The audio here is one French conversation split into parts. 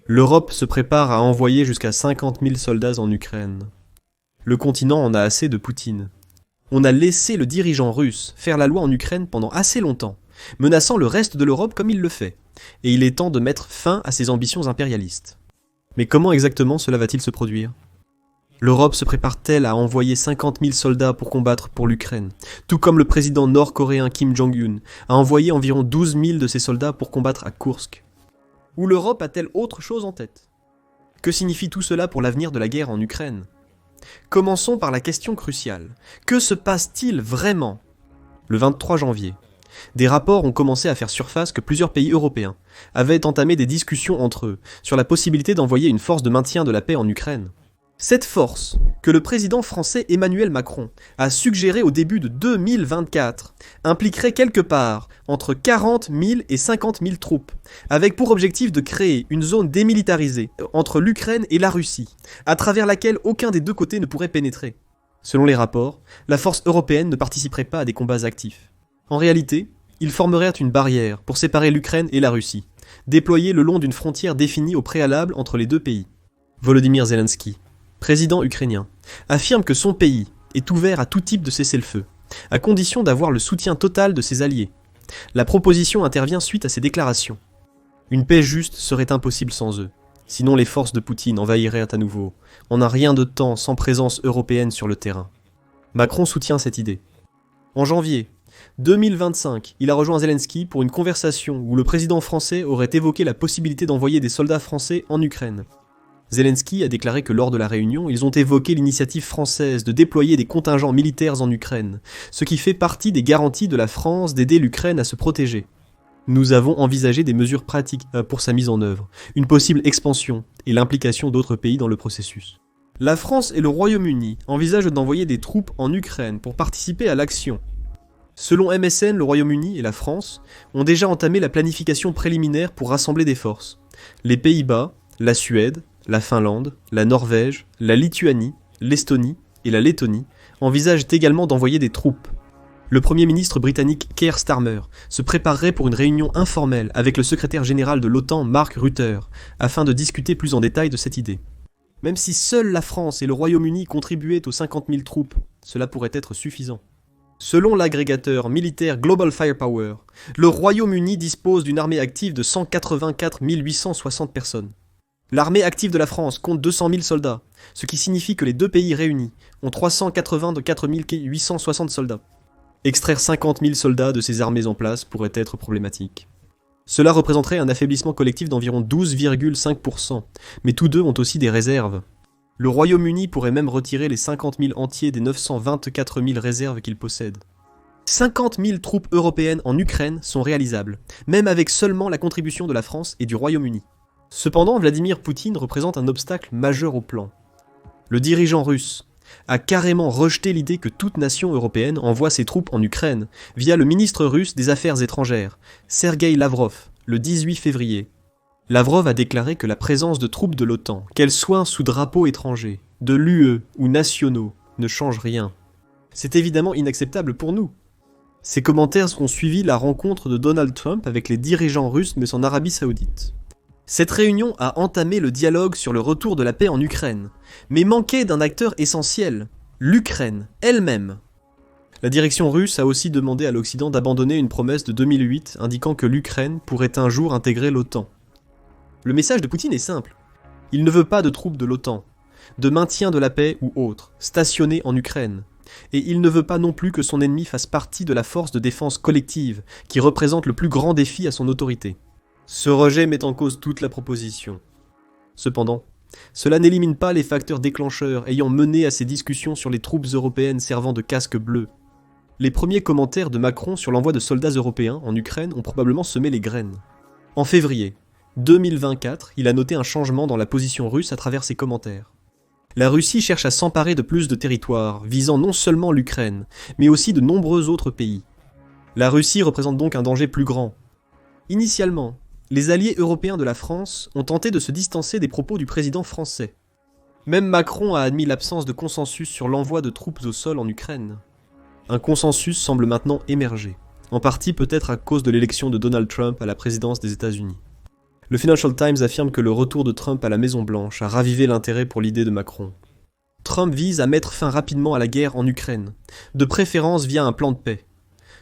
L'Europe se prépare à envoyer jusqu'à 50 000 soldats en Ukraine. Le continent en a assez de Poutine. On a laissé le dirigeant russe faire la loi en Ukraine pendant assez longtemps, menaçant le reste de l'Europe comme il le fait, et il est temps de mettre fin à ses ambitions impérialistes. Mais comment exactement cela va-t-il se produire ? L'Europe se prépare-t-elle à envoyer 50 000 soldats pour combattre pour l'Ukraine, tout comme le président nord-coréen Kim Jong-un a envoyé environ 12 000 de ses soldats pour combattre à Koursk ? Ou l'Europe a-t-elle autre chose en tête ? Que signifie tout cela pour l'avenir de la guerre en Ukraine ? Commençons par la question cruciale. Que se passe-t-il vraiment ? Le 23 janvier, des rapports ont commencé à faire surface que plusieurs pays européens avaient entamé des discussions entre eux sur la possibilité d'envoyer une force de maintien de la paix en Ukraine. Cette force, que le président français Emmanuel Macron a suggérée au début de 2024, impliquerait quelque part entre 40 000 et 50 000 troupes, avec pour objectif de créer une zone démilitarisée entre l'Ukraine et la Russie, à travers laquelle aucun des deux côtés ne pourrait pénétrer. Selon les rapports, la force européenne ne participerait pas à des combats actifs. En réalité, ils formeraient une barrière pour séparer l'Ukraine et la Russie, déployée le long d'une frontière définie au préalable entre les deux pays. Volodymyr Zelensky, président ukrainien, affirme que son pays est ouvert à tout type de cessez-le-feu, à condition d'avoir le soutien total de ses alliés. La proposition intervient suite à ces déclarations. Une paix juste serait impossible sans eux, sinon les forces de Poutine envahiraient à nouveau. On n'a rien de temps sans présence européenne sur le terrain. Macron soutient cette idée. En janvier 2025, il a rejoint Zelensky pour une conversation où le président français aurait évoqué la possibilité d'envoyer des soldats français en Ukraine. Zelensky a déclaré que lors de la réunion, ils ont évoqué l'initiative française de déployer des contingents militaires en Ukraine, ce qui fait partie des garanties de la France d'aider l'Ukraine à se protéger. Nous avons envisagé des mesures pratiques pour sa mise en œuvre, une possible expansion et l'implication d'autres pays dans le processus. La France et le Royaume-Uni envisagent d'envoyer des troupes en Ukraine pour participer à l'action. Selon MSN, le Royaume-Uni et la France ont déjà entamé la planification préliminaire pour rassembler des forces. Les Pays-Bas, la Suède, la Finlande, la Norvège, la Lituanie, l'Estonie et la Lettonie envisagent également d'envoyer des troupes. Le Premier ministre britannique Keir Starmer se préparerait pour une réunion informelle avec le secrétaire général de l'OTAN Mark Rutte afin de discuter plus en détail de cette idée. Même si seules la France et le Royaume-Uni contribuaient aux 50 000 troupes, cela pourrait être suffisant. Selon l'agrégateur militaire Global Firepower, le Royaume-Uni dispose d'une armée active de 184 860 personnes. L'armée active de la France compte 200 000 soldats, ce qui signifie que les deux pays réunis ont 384 860 soldats. Extraire 50 000 soldats de ces armées en place pourrait être problématique. Cela représenterait un affaiblissement collectif d'environ 12,5%, mais tous deux ont aussi des réserves. Le Royaume-Uni pourrait même retirer les 50 000 entiers des 924 000 réserves qu'il possède. 50 000 troupes européennes en Ukraine sont réalisables, même avec seulement la contribution de la France et du Royaume-Uni. Cependant, Vladimir Poutine représente un obstacle majeur au plan. Le dirigeant russe a carrément rejeté l'idée que toute nation européenne envoie ses troupes en Ukraine via le ministre russe des Affaires étrangères, Sergueï Lavrov, le 18 février. Lavrov a déclaré que la présence de troupes de l'OTAN, qu'elles soient sous drapeau étranger, de l'UE ou nationaux, ne change rien. C'est évidemment inacceptable pour nous. Ces commentaires ont suivi la rencontre de Donald Trump avec les dirigeants russes mais en Arabie Saoudite. Cette réunion a entamé le dialogue sur le retour de la paix en Ukraine, mais manquait d'un acteur essentiel, l'Ukraine elle-même. La direction russe a aussi demandé à l'Occident d'abandonner une promesse de 2008 indiquant que l'Ukraine pourrait un jour intégrer l'OTAN. Le message de Poutine est simple. Il ne veut pas de troupes de l'OTAN, de maintien de la paix ou autre, stationnées en Ukraine. Et il ne veut pas non plus que son ennemi fasse partie de la force de défense collective, qui représente le plus grand défi à son autorité. Ce rejet met en cause toute la proposition. Cependant, cela n'élimine pas les facteurs déclencheurs ayant mené à ces discussions sur les troupes européennes servant de casque bleu. Les premiers commentaires de Macron sur l'envoi de soldats européens en Ukraine ont probablement semé les graines. En février 2024, il a noté un changement dans la position russe à travers ses commentaires. La Russie cherche à s'emparer de plus de territoires, visant non seulement l'Ukraine, mais aussi de nombreux autres pays. La Russie représente donc un danger plus grand. Initialement, les alliés européens de la France ont tenté de se distancer des propos du président français. Même Macron a admis l'absence de consensus sur l'envoi de troupes au sol en Ukraine. Un consensus semble maintenant émerger, en partie peut-être à cause de l'élection de Donald Trump à la présidence des États-Unis. Le Financial Times affirme que le retour de Trump à la Maison-Blanche a ravivé l'intérêt pour l'idée de Macron. Trump vise à mettre fin rapidement à la guerre en Ukraine, de préférence via un plan de paix.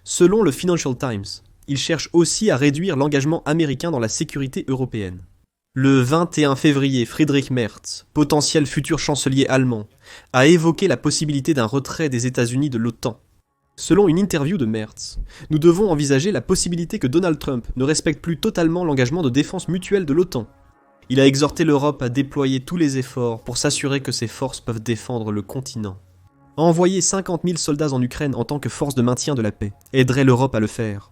Selon le Financial Times, il cherche aussi à réduire l'engagement américain dans la sécurité européenne. Le 21 février, Friedrich Merz, potentiel futur chancelier allemand, a évoqué la possibilité d'un retrait des États-Unis de l'OTAN. Selon une interview de Merz, nous devons envisager la possibilité que Donald Trump ne respecte plus totalement l'engagement de défense mutuelle de l'OTAN. Il a exhorté l'Europe à déployer tous les efforts pour s'assurer que ses forces peuvent défendre le continent. Envoyer 50 000 soldats en Ukraine en tant que force de maintien de la paix aiderait l'Europe à le faire.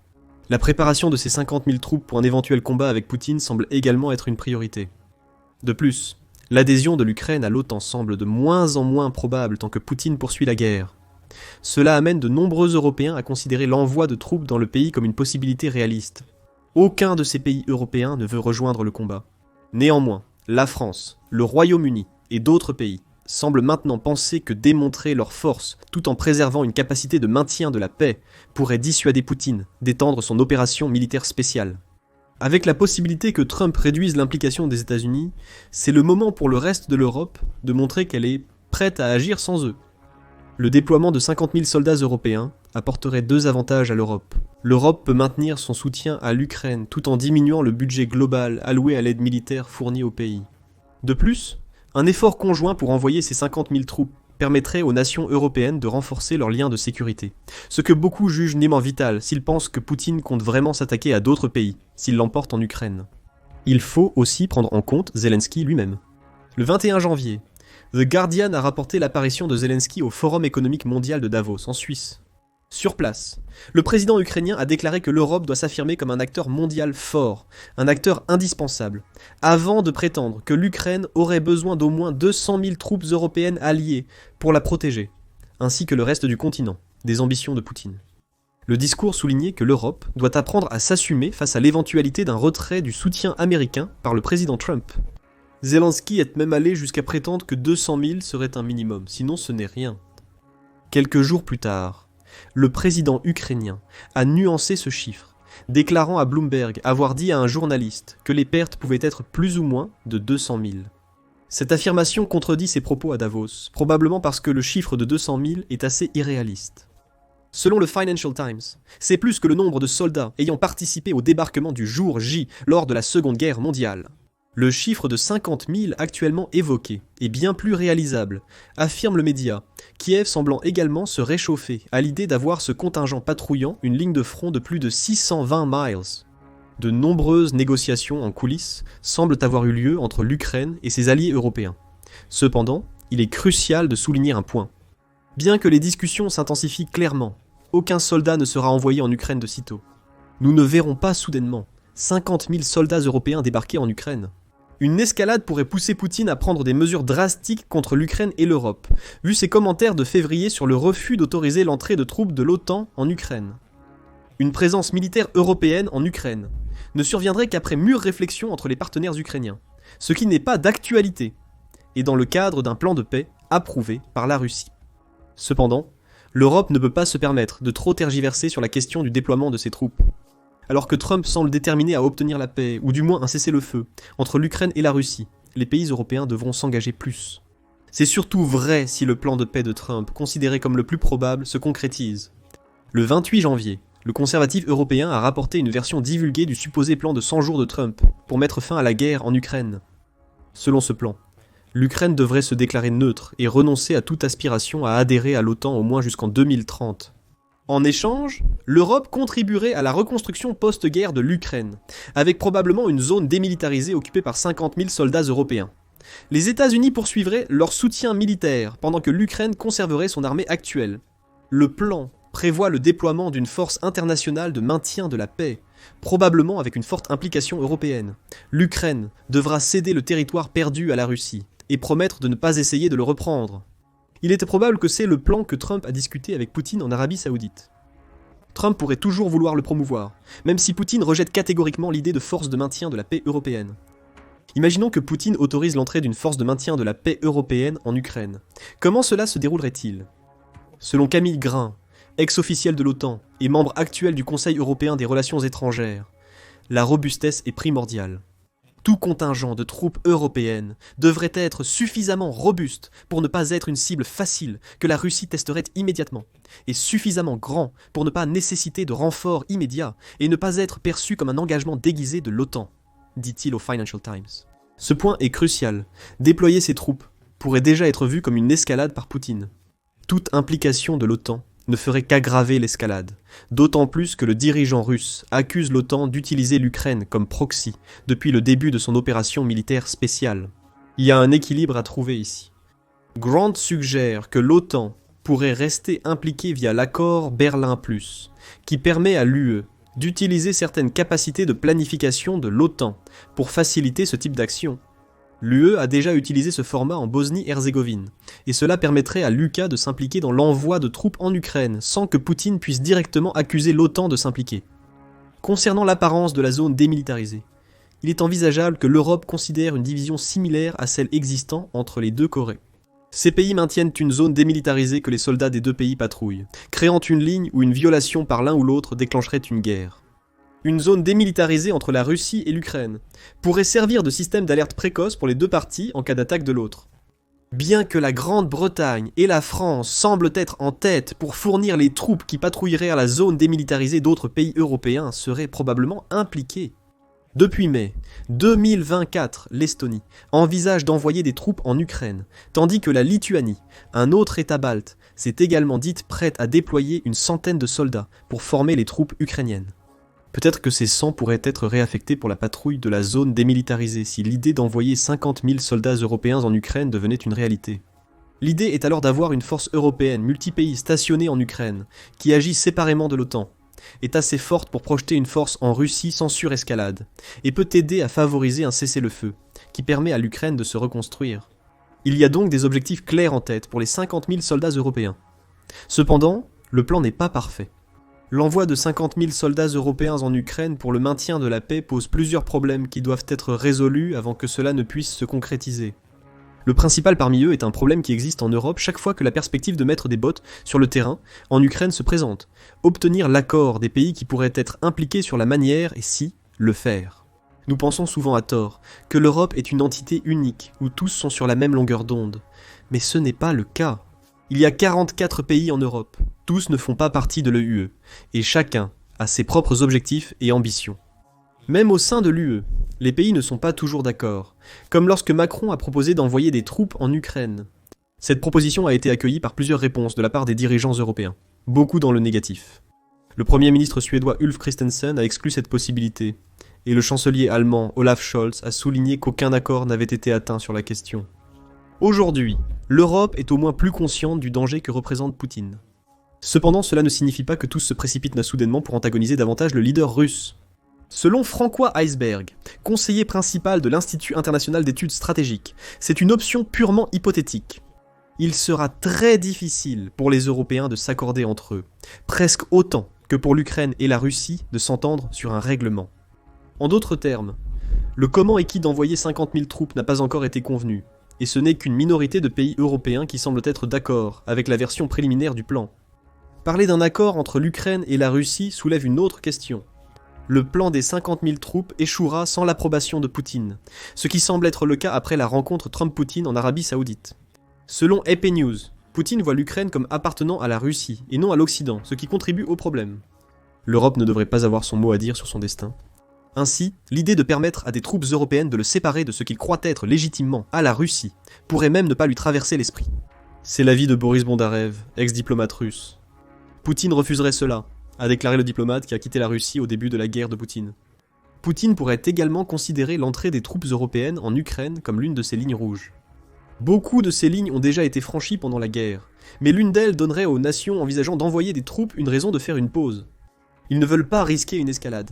La préparation de ces 50 000 troupes pour un éventuel combat avec Poutine semble également être une priorité. De plus, l'adhésion de l'Ukraine à l'OTAN semble de moins en moins probable tant que Poutine poursuit la guerre. Cela amène de nombreux Européens à considérer l'envoi de troupes dans le pays comme une possibilité réaliste. Aucun de ces pays européens ne veut rejoindre le combat. Néanmoins, la France, le Royaume-Uni et d'autres pays semblent maintenant penser que démontrer leur force tout en préservant une capacité de maintien de la paix pourrait dissuader Poutine d'étendre son opération militaire spéciale. Avec la possibilité que Trump réduise l'implication des États-Unis, c'est le moment pour le reste de l'Europe de montrer qu'elle est prête à agir sans eux. Le déploiement de 50 000 soldats européens apporterait deux avantages à l'Europe. L'Europe peut maintenir son soutien à l'Ukraine tout en diminuant le budget global alloué à l'aide militaire fournie au pays. De plus, un effort conjoint pour envoyer ces 50 000 troupes permettrait aux nations européennes de renforcer leurs liens de sécurité, ce que beaucoup jugent néanmoins vital s'ils pensent que Poutine compte vraiment s'attaquer à d'autres pays, s'il l'emporte en Ukraine. Il faut aussi prendre en compte Zelensky lui-même. Le 21 janvier, The Guardian a rapporté l'apparition de Zelensky au Forum économique mondial de Davos, en Suisse. Sur place, le président ukrainien a déclaré que l'Europe doit s'affirmer comme un acteur mondial fort, un acteur indispensable, avant de prétendre que l'Ukraine aurait besoin d'au moins 200 000 troupes européennes alliées pour la protéger, ainsi que le reste du continent, des ambitions de Poutine. Le discours soulignait que l'Europe doit apprendre à s'assumer face à l'éventualité d'un retrait du soutien américain par le président Trump. Zelensky est même allé jusqu'à prétendre que 200 000 serait un minimum, sinon ce n'est rien. Quelques jours plus tard, le président ukrainien a nuancé ce chiffre, déclarant à Bloomberg avoir dit à un journaliste que les pertes pouvaient être plus ou moins de 200 000. Cette affirmation contredit ses propos à Davos, probablement parce que le chiffre de 200 000 est assez irréaliste. Selon le Financial Times, c'est plus que le nombre de soldats ayant participé au débarquement du jour J lors de la Seconde Guerre mondiale. Le chiffre de 50 000 actuellement évoqué est bien plus réalisable, affirme le média, Kiev semblant également se réchauffer à l'idée d'avoir ce contingent patrouillant une ligne de front de plus de 620 miles. De nombreuses négociations en coulisses semblent avoir eu lieu entre l'Ukraine et ses alliés européens. Cependant, il est crucial de souligner un point. Bien que les discussions s'intensifient clairement, aucun soldat ne sera envoyé en Ukraine de sitôt. Nous ne verrons pas soudainement 50 000 soldats européens débarquer en Ukraine. Une escalade pourrait pousser Poutine à prendre des mesures drastiques contre l'Ukraine et l'Europe, vu ses commentaires de février sur le refus d'autoriser l'entrée de troupes de l'OTAN en Ukraine. Une présence militaire européenne en Ukraine ne surviendrait qu'après mûre réflexion entre les partenaires ukrainiens, ce qui n'est pas d'actualité, et dans le cadre d'un plan de paix approuvé par la Russie. Cependant, l'Europe ne peut pas se permettre de trop tergiverser sur la question du déploiement de ses troupes. Alors que Trump semble déterminé à obtenir la paix, ou du moins un cessez-le-feu, entre l'Ukraine et la Russie, les pays européens devront s'engager plus. C'est surtout vrai si le plan de paix de Trump, considéré comme le plus probable, se concrétise. Le 28 janvier, le conservatif européen a rapporté une version divulguée du supposé plan de 100 jours de Trump pour mettre fin à la guerre en Ukraine. Selon ce plan, l'Ukraine devrait se déclarer neutre et renoncer à toute aspiration à adhérer à l'OTAN au moins jusqu'en 2030. En échange, l'Europe contribuerait à la reconstruction post-guerre de l'Ukraine, avec probablement une zone démilitarisée occupée par 50 000 soldats européens. Les États-Unis poursuivraient leur soutien militaire, pendant que l'Ukraine conserverait son armée actuelle. Le plan prévoit le déploiement d'une force internationale de maintien de la paix, probablement avec une forte implication européenne. L'Ukraine devra céder le territoire perdu à la Russie, et promettre de ne pas essayer de le reprendre. Il était probable que c'est le plan que Trump a discuté avec Poutine en Arabie Saoudite. Trump pourrait toujours vouloir le promouvoir, même si Poutine rejette catégoriquement l'idée de force de maintien de la paix européenne. Imaginons que Poutine autorise l'entrée d'une force de maintien de la paix européenne en Ukraine. Comment cela se déroulerait-il ? Selon Camille Grain, ex-officiel de l'OTAN et membre actuel du Conseil européen des relations étrangères, la robustesse est primordiale. Tout contingent de troupes européennes devrait être suffisamment robuste pour ne pas être une cible facile que la Russie testerait immédiatement, et suffisamment grand pour ne pas nécessiter de renforts immédiats et ne pas être perçu comme un engagement déguisé de l'OTAN, dit-il au Financial Times. Ce point est crucial. Déployer ces troupes pourrait déjà être vu comme une escalade par Poutine. Toute implication de l'OTAN ne ferait qu'aggraver l'escalade, d'autant plus que le dirigeant russe accuse l'OTAN d'utiliser l'Ukraine comme proxy depuis le début de son opération militaire spéciale. Il y a un équilibre à trouver ici. Grant suggère que l'OTAN pourrait rester impliquée via l'accord Berlin+, qui permet à l'UE d'utiliser certaines capacités de planification de l'OTAN pour faciliter ce type d'action. L'UE a déjà utilisé ce format en Bosnie-Herzégovine, et cela permettrait à l'UK de s'impliquer dans l'envoi de troupes en Ukraine sans que Poutine puisse directement accuser l'OTAN de s'impliquer. Concernant l'apparence de la zone démilitarisée, il est envisageable que l'Europe considère une division similaire à celle existant entre les deux Corées. Ces pays maintiennent une zone démilitarisée que les soldats des deux pays patrouillent, créant une ligne où une violation par l'un ou l'autre déclencherait une guerre. Une zone démilitarisée entre la Russie et l'Ukraine pourrait servir de système d'alerte précoce pour les deux parties en cas d'attaque de l'autre. Bien que la Grande-Bretagne et la France semblent être en tête pour fournir les troupes qui patrouilleraient à la zone démilitarisée, d'autres pays européens seraient probablement impliqués. Depuis mai 2024, l'Estonie envisage d'envoyer des troupes en Ukraine, tandis que la Lituanie, un autre État balte, s'est également dite prête à déployer une centaine de soldats pour former les troupes ukrainiennes. Peut-être que ces 100 pourraient être réaffectés pour la patrouille de la zone démilitarisée si l'idée d'envoyer 50 000 soldats européens en Ukraine devenait une réalité. L'idée est alors d'avoir une force européenne multi-pays stationnée en Ukraine, qui agit séparément de l'OTAN, est assez forte pour projeter une force en Russie sans surescalade, et peut aider à favoriser un cessez-le-feu, qui permet à l'Ukraine de se reconstruire. Il y a donc des objectifs clairs en tête pour les 50 000 soldats européens. Cependant, le plan n'est pas parfait. L'envoi de 50 000 soldats européens en Ukraine pour le maintien de la paix pose plusieurs problèmes qui doivent être résolus avant que cela ne puisse se concrétiser. Le principal parmi eux est un problème qui existe en Europe chaque fois que la perspective de mettre des bottes sur le terrain en Ukraine se présente. Obtenir l'accord des pays qui pourraient être impliqués sur la manière et si le faire. Nous pensons souvent à tort que l'Europe est une entité unique où tous sont sur la même longueur d'onde. Mais ce n'est pas le cas. Il y a 44 pays en Europe. Tous ne font pas partie de l'UE, et chacun a ses propres objectifs et ambitions. Même au sein de l'UE, les pays ne sont pas toujours d'accord, comme lorsque Macron a proposé d'envoyer des troupes en Ukraine. Cette proposition a été accueillie par plusieurs réponses de la part des dirigeants européens, beaucoup dans le négatif. Le Premier ministre suédois Ulf Kristersson a exclu cette possibilité, et le chancelier allemand Olaf Scholz a souligné qu'aucun accord n'avait été atteint sur la question. Aujourd'hui, l'Europe est au moins plus consciente du danger que représente Poutine. Cependant, cela ne signifie pas que tous se précipitent soudainement pour antagoniser davantage le leader russe. Selon François Heisberg, conseiller principal de l'Institut international d'études stratégiques, c'est une option purement hypothétique. Il sera très difficile pour les Européens de s'accorder entre eux, presque autant que pour l'Ukraine et la Russie de s'entendre sur un règlement. En d'autres termes, le comment et qui d'envoyer 50 000 troupes n'a pas encore été convenu, et ce n'est qu'une minorité de pays européens qui semblent être d'accord avec la version préliminaire du plan. Parler d'un accord entre l'Ukraine et la Russie soulève une autre question. Le plan des 50 000 troupes échouera sans l'approbation de Poutine, ce qui semble être le cas après la rencontre Trump-Poutine en Arabie Saoudite. Selon AP News, Poutine voit l'Ukraine comme appartenant à la Russie et non à l'Occident, ce qui contribue au problème. L'Europe ne devrait pas avoir son mot à dire sur son destin. Ainsi, l'idée de permettre à des troupes européennes de le séparer de ce qu'il croit être légitimement à la Russie pourrait même ne pas lui traverser l'esprit. C'est l'avis de Boris Bondarev, ex-diplomate russe. Poutine refuserait cela, a déclaré le diplomate qui a quitté la Russie au début de la guerre de Poutine. Poutine pourrait également considérer l'entrée des troupes européennes en Ukraine comme l'une de ses lignes rouges. Beaucoup de ces lignes ont déjà été franchies pendant la guerre, mais l'une d'elles donnerait aux nations envisageant d'envoyer des troupes une raison de faire une pause. Ils ne veulent pas risquer une escalade.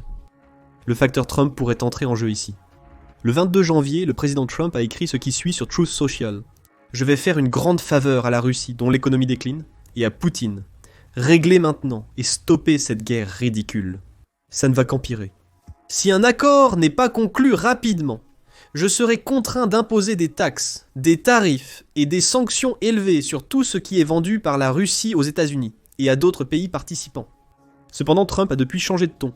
Le facteur Trump pourrait entrer en jeu ici. Le 22 janvier, le président Trump a écrit ce qui suit sur Truth Social. « Je vais faire une grande faveur à la Russie dont l'économie décline, et à Poutine. Réglez maintenant et stoppez cette guerre ridicule. Ça ne va qu'empirer. Si un accord n'est pas conclu rapidement, je serai contraint d'imposer des taxes, des tarifs et des sanctions élevées sur tout ce qui est vendu par la Russie aux États-Unis et à d'autres pays participants. » Cependant, Trump a depuis changé de ton.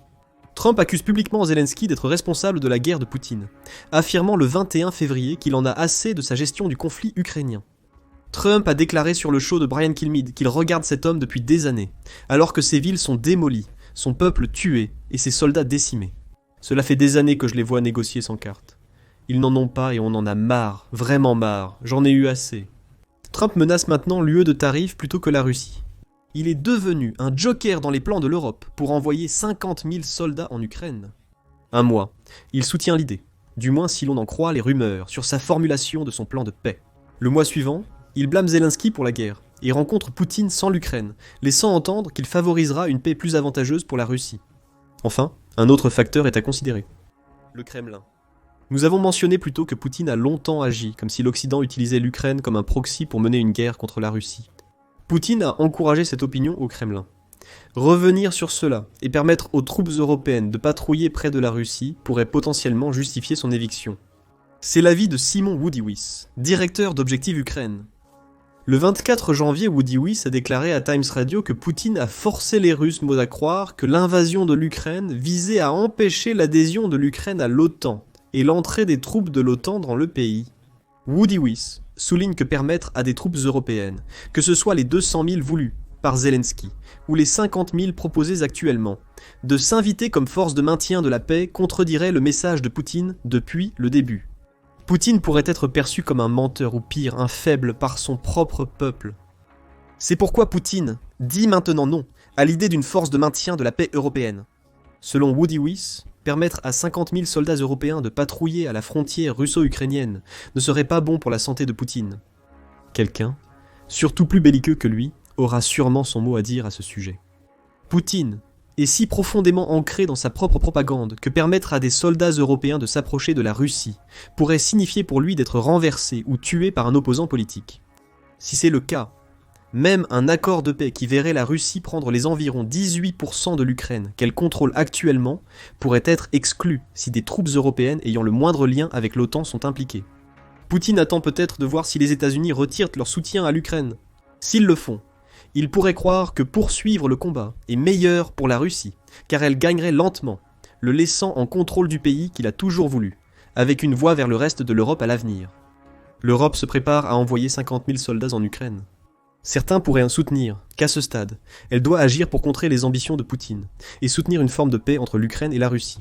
Trump accuse publiquement Zelensky d'être responsable de la guerre de Poutine, affirmant le 21 février qu'il en a assez de sa gestion du conflit ukrainien. Trump a déclaré sur le show de Brian Kilmeade qu'il regarde cet homme depuis des années, alors que ses villes sont démolies, son peuple tué et ses soldats décimés. Cela fait des années que je les vois négocier sans carte. Ils n'en ont pas et on en a marre, vraiment marre, j'en ai eu assez. Trump menace maintenant l'UE de tarifs plutôt que la Russie. Il est devenu un joker dans les plans de l'Europe pour envoyer 50 000 soldats en Ukraine. Un mois, il soutient l'idée, du moins si l'on en croit les rumeurs sur sa formulation de son plan de paix. Le mois suivant, il blâme Zelensky pour la guerre et rencontre Poutine sans l'Ukraine, laissant entendre qu'il favorisera une paix plus avantageuse pour la Russie. Enfin, un autre facteur est à considérer. Le Kremlin. Nous avons mentionné plus tôt que Poutine a longtemps agi comme si l'Occident utilisait l'Ukraine comme un proxy pour mener une guerre contre la Russie. Poutine a encouragé cette opinion au Kremlin. Revenir sur cela et permettre aux troupes européennes de patrouiller près de la Russie pourrait potentiellement justifier son éviction. C'est l'avis de Simon Woodiwiss, directeur d'Objective Ukraine. Le 24 janvier, Woodiwiss a déclaré à Times Radio que Poutine a forcé les Russes à croire que l'invasion de l'Ukraine visait à empêcher l'adhésion de l'Ukraine à l'OTAN et l'entrée des troupes de l'OTAN dans le pays. Woodiwiss souligne que permettre à des troupes européennes, que ce soit les 200 000 voulus par Zelensky ou les 50 000 proposés actuellement, de s'inviter comme force de maintien de la paix contredirait le message de Poutine depuis le début. Poutine pourrait être perçu comme un menteur ou pire, un faible par son propre peuple. C'est pourquoi Poutine dit maintenant non à l'idée d'une force de maintien de la paix européenne. Selon Woodiwiss, permettre à 50 000 soldats européens de patrouiller à la frontière russo-ukrainienne ne serait pas bon pour la santé de Poutine. Quelqu'un, surtout plus belliqueux que lui, aura sûrement son mot à dire à ce sujet. Poutine est si profondément ancré dans sa propre propagande que permettre à des soldats européens de s'approcher de la Russie pourrait signifier pour lui d'être renversé ou tué par un opposant politique. Si c'est le cas, même un accord de paix qui verrait la Russie prendre les environs 18% de l'Ukraine qu'elle contrôle actuellement pourrait être exclu si des troupes européennes ayant le moindre lien avec l'OTAN sont impliquées. Poutine attend peut-être de voir si les États-Unis retirent leur soutien à l'Ukraine. S'ils le font, il pourrait croire que poursuivre le combat est meilleur pour la Russie, car elle gagnerait lentement, le laissant en contrôle du pays qu'il a toujours voulu, avec une voie vers le reste de l'Europe à l'avenir. L'Europe se prépare à envoyer 50 000 soldats en Ukraine. Certains pourraient soutenir qu'à ce stade, elle doit agir pour contrer les ambitions de Poutine, et soutenir une forme de paix entre l'Ukraine et la Russie.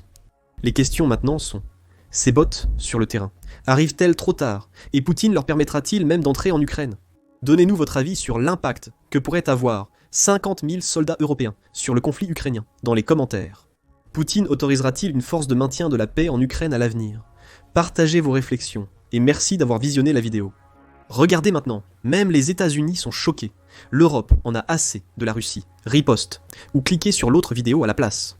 Les questions maintenant sont: ces bottes sur le terrain arrivent-elles trop tard, et Poutine leur permettra-t-il même d'entrer en Ukraine ? Donnez-nous votre avis sur l'impact que pourraient avoir 50 000 soldats européens sur le conflit ukrainien dans les commentaires. Poutine autorisera-t-il une force de maintien de la paix en Ukraine à l'avenir ? Partagez vos réflexions et merci d'avoir visionné la vidéo. Regardez maintenant, même les États-Unis sont choqués. L'Europe en a assez de la Russie. Riposte. Ou cliquez sur l'autre vidéo à la place.